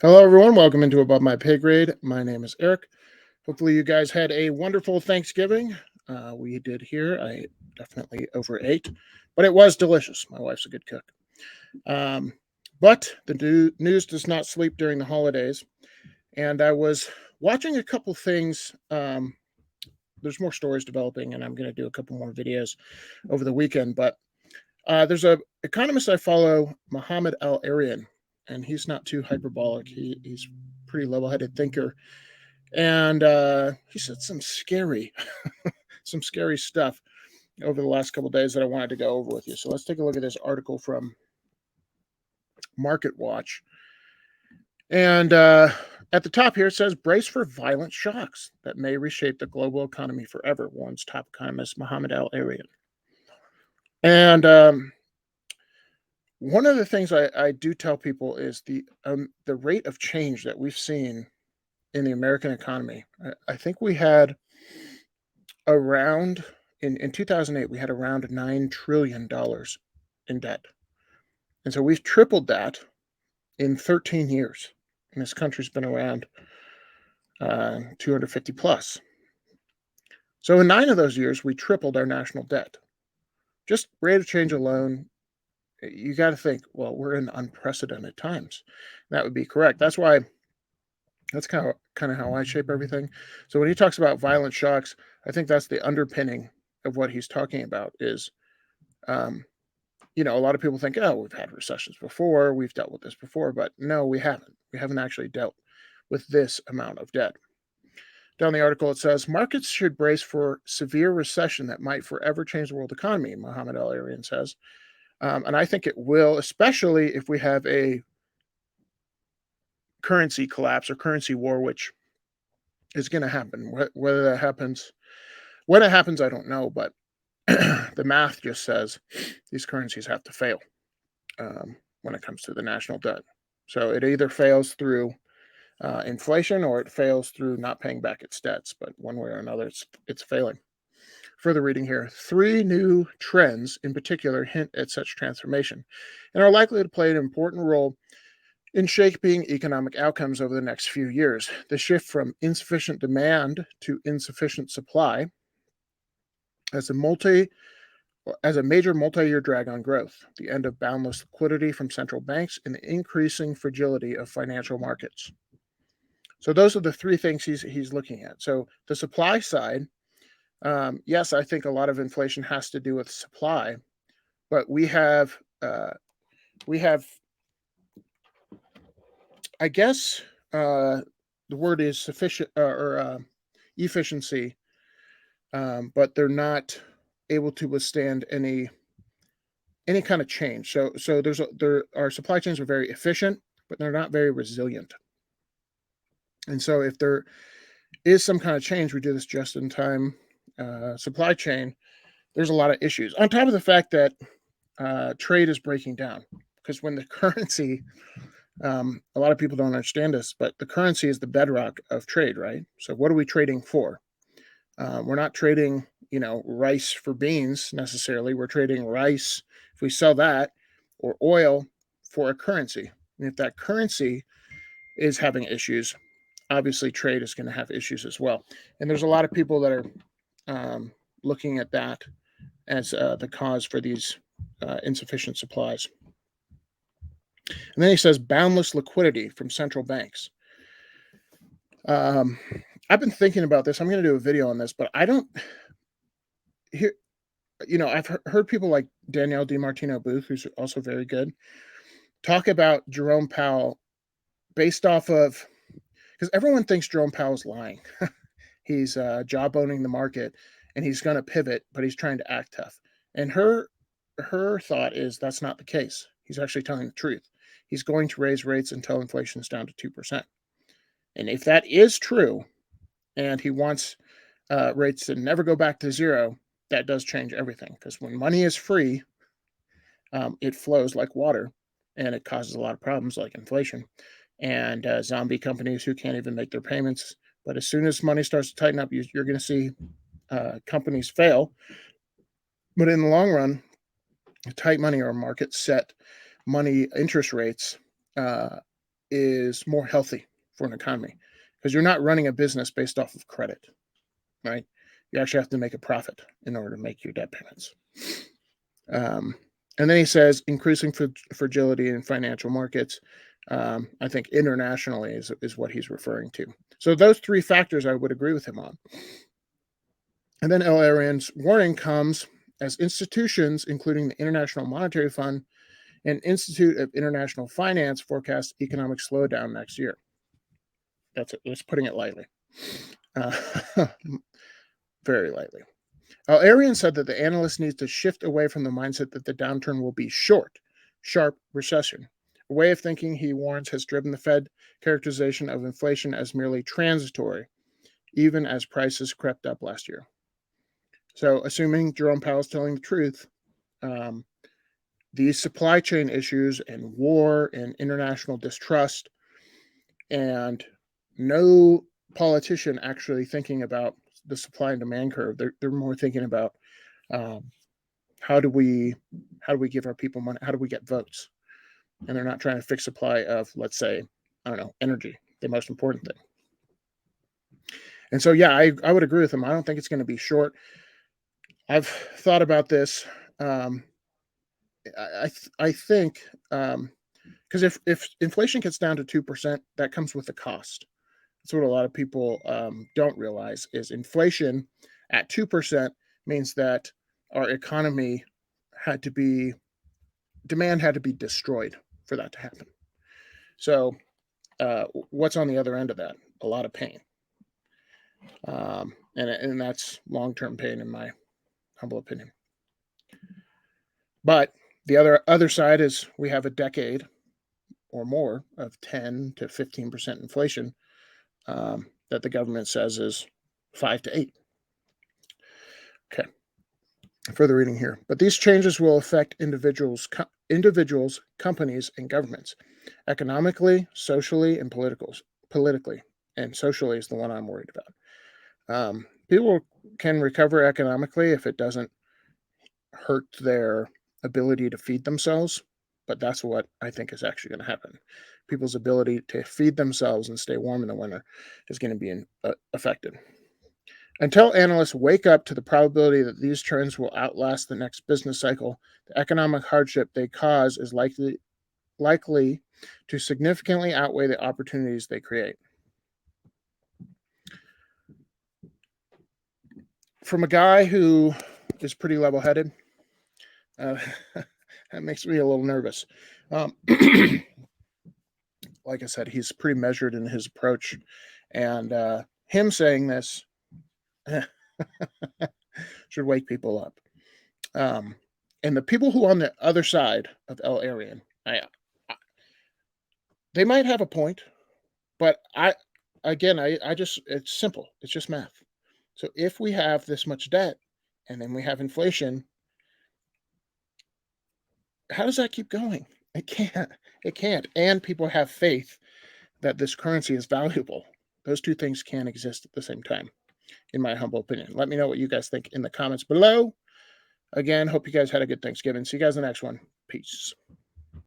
Hello, everyone. Welcome into Above My Pay Grade. My name is Eric. Hopefully, you guys had a wonderful Thanksgiving. We did here. I definitely overate, but it was delicious. My wife's a good cook. Um, but the news does not sleep during the holidays, and I was watching a couple things. There's more stories developing, and I'm going to do a couple more videos over the weekend. But there's a economist I follow, Mohammed Al Arian, and he's not too hyperbolic. He's a pretty level-headed thinker, and he said some scary stuff over the last couple of days that I wanted to go over with you. So let's take a look at this article from Market Watch, and at the top here it says, "Brace for violent shocks that may reshape the global economy forever," warns top economist Mohammed Al Arian. And one of the things I do tell people is the rate of change that we've seen in the American economy. I think we had around in 2008 we had around $9 trillion in debt, and so we've tripled that in 13 years. And this country's been around 250 plus. So in 9 of those years, we tripled our national debt. Just rate of change alone, you got to think, well, we're in unprecedented times. That would be correct. That's kind of how I shape everything. So when he talks about violent shocks, I think that's the underpinning of what he's talking about. Is um, a lot of people think, oh, we've had recessions before, we've dealt with this before, but no, we haven't. We haven't actually dealt with this amount of debt. Down the article, it says markets should brace for severe recession that might forever change the world economy. Mohammed Al Arian says, and I think it will, especially if we have a currency collapse or currency war, which is going to happen. Whether that happens, when it happens, I don't know, but the math just says these currencies have to fail when it comes to the national debt. So it either fails through inflation or it fails through not paying back its debts. But one way or another, it's failing. Further reading here, three new trends in particular hint at such transformation and are likely to play an important role in shaping economic outcomes over the next few years. The shift from insufficient demand to insufficient supply as a multi as a major multi-year drag on growth, the end of boundless liquidity from central banks, and the increasing fragility of financial markets. So those are the three things he's looking at. So the supply side, yes, I think a lot of inflation has to do with supply, but we have, I guess, the word is sufficient or efficiency, but they're not able to withstand any kind of change. So there our supply chains are very efficient, but they're not very resilient. And so if there is some kind of change, we do this just in time supply chain. There's a lot of issues on top of the fact that trade is breaking down because when the currency, a lot of people don't understand this, but the currency is the bedrock of trade, right? So what are we trading for? We're not trading, rice for beans necessarily. We're trading rice if we sell that or oil for a currency. And if that currency is having issues, obviously trade is going to have issues as well. And there's a lot of people that are looking at that as the cause for these insufficient supplies. And then he says boundless liquidity from central banks. Um, I've been thinking about this. I'm going to do a video on this, but I don't hear. I've heard people like Danielle DiMartino Booth, who's also very good, talk about Jerome Powell based off of because everyone thinks Jerome Powell's lying. He's job owning the market and he's going to pivot, but he's trying to act tough. And her thought is that's not the case. He's actually telling the truth. He's going to raise rates until inflation is down to 2%. And if that is true, and he wants rates to never go back to zero, that does change everything. Because when money is free, it flows like water, and it causes a lot of problems like inflation and zombie companies who can't even make their payments. But as soon as money starts to tighten up, you're going to see companies fail. But in the long run, tight money or market set money interest rates is more healthy for an economy because you're not running a business based off of credit, right? You actually have to make a profit in order to make your debt payments. And then he says increasing fragility in financial markets. I think internationally is what he's referring to. So those three factors I would agree with him on. And then El-Erian's warning comes as institutions, including the International Monetary Fund and Institute of International Finance, forecast economic slowdown next year. That's it. Just putting it lightly. Very lightly. El-Erian said that the analyst needs to shift away from the mindset that the downturn will be short, sharp recession. A way of thinking, he warns, has driven the Fed characterization of inflation as merely transitory, even as prices crept up last year. So, assuming Jerome Powell is telling the truth, these supply chain issues and war and international distrust and no politician actually thinking about the supply and demand curve. They're more thinking about how do we give our people money? How do we get votes? And they're not trying to fix supply of, let's say, I don't know, energy, the most important thing. And so, yeah, I would agree with him. I don't think it's going to be short. I've thought about this. I think because if inflation gets down to 2%, that comes with a cost. That's what a lot of people don't realize is inflation at 2% means that our economy demand had to be destroyed for that to happen. So what's on the other end of that? A lot of pain. And that's long-term pain in my humble opinion. But the other side is we have a decade or more of 10 to 15% inflation that the government says is 5 to 8. Okay. Further reading here. But these changes will affect individuals, companies, and governments, economically, socially, and politically. And socially is the one I'm worried about. People can recover economically if it doesn't hurt their ability to feed themselves, but that's what I think is actually going to happen. People's ability to feed themselves and stay warm in the winter is going to be affected. Until analysts wake up to the probability that these trends will outlast the next business cycle, the economic hardship they cause is likely to significantly outweigh the opportunities they create. From a guy who is pretty level-headed, that makes me a little nervous. Like I said, he's pretty measured in his approach, and him saying this should wake people up. And the people who are on the other side of El-Erian, they might have a point, but I just, it's simple. It's just math. So if we have this much debt and then we have inflation, how does that keep going? It can't. And people have faith that this currency is valuable. Those two things can't exist at the same time, in my humble opinion. Let me know what you guys think in the comments below. Again, hope you guys had a good Thanksgiving. See you guys in the next one. Peace.